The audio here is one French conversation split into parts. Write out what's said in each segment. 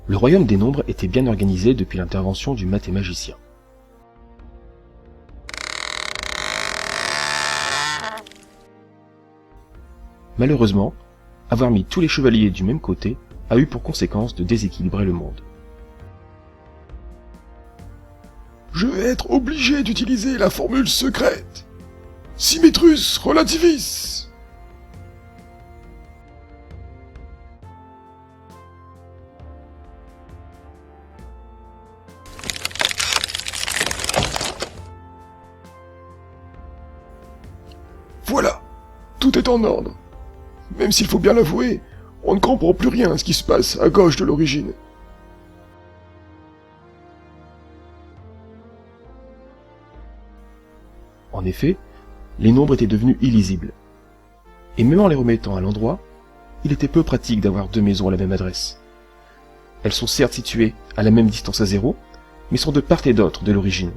Le royaume des nombres était bien organisé depuis l'intervention du mathémagicien. Malheureusement, avoir mis tous les chevaliers du même côté a eu pour conséquence de déséquilibrer le monde. Je vais être obligé d'utiliser la formule secrète. Symmetrus relativis. Voilà, tout est en ordre. Même s'il faut bien l'avouer, on ne comprend plus rien à ce qui se passe à gauche de l'origine. En effet, les nombres étaient devenus illisibles. Et même en les remettant à l'endroit, il était peu pratique d'avoir deux maisons à la même adresse. Elles sont certes situées à la même distance à zéro, mais sont de part et d'autre de l'origine.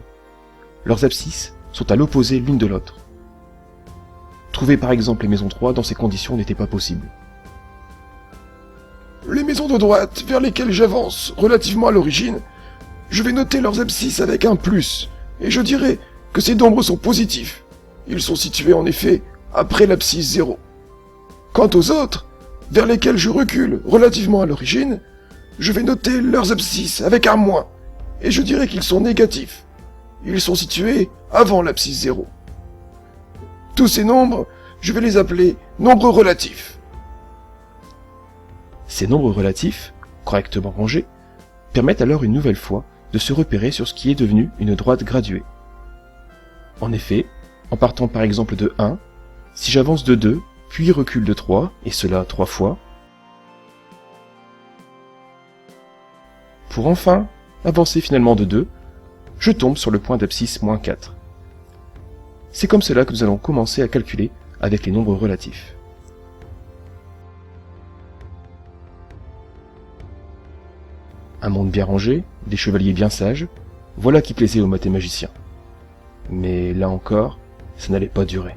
Leurs abscisses sont à l'opposé l'une de l'autre. Trouver par exemple les maisons 3 dans ces conditions n'était pas possible. Les maisons de droite vers lesquelles j'avance relativement à l'origine, je vais noter leurs abscisses avec un plus, et je dirai que ces nombres sont positifs. Ils sont situés en effet après l'abscisse 0. Quant aux autres, vers lesquels je recule relativement à l'origine, je vais noter leurs abscisses avec un moins, et je dirai qu'ils sont négatifs. Ils sont situés avant l'abscisse 0. Tous ces nombres, je vais les appeler nombres relatifs. Ces nombres relatifs, correctement rangés, permettent alors une nouvelle fois de se repérer sur ce qui est devenu une droite graduée. En effet, en partant par exemple de 1, si j'avance de 2, puis recule de 3, et cela 3 fois, pour enfin avancer finalement de 2, je tombe sur le point d'abscisse moins 4. C'est comme cela que nous allons commencer à calculer avec les nombres relatifs. Un monde bien rangé, des chevaliers bien sages, voilà qui plaisait aux mathémagiciens. Mais là encore, ça n'allait pas durer.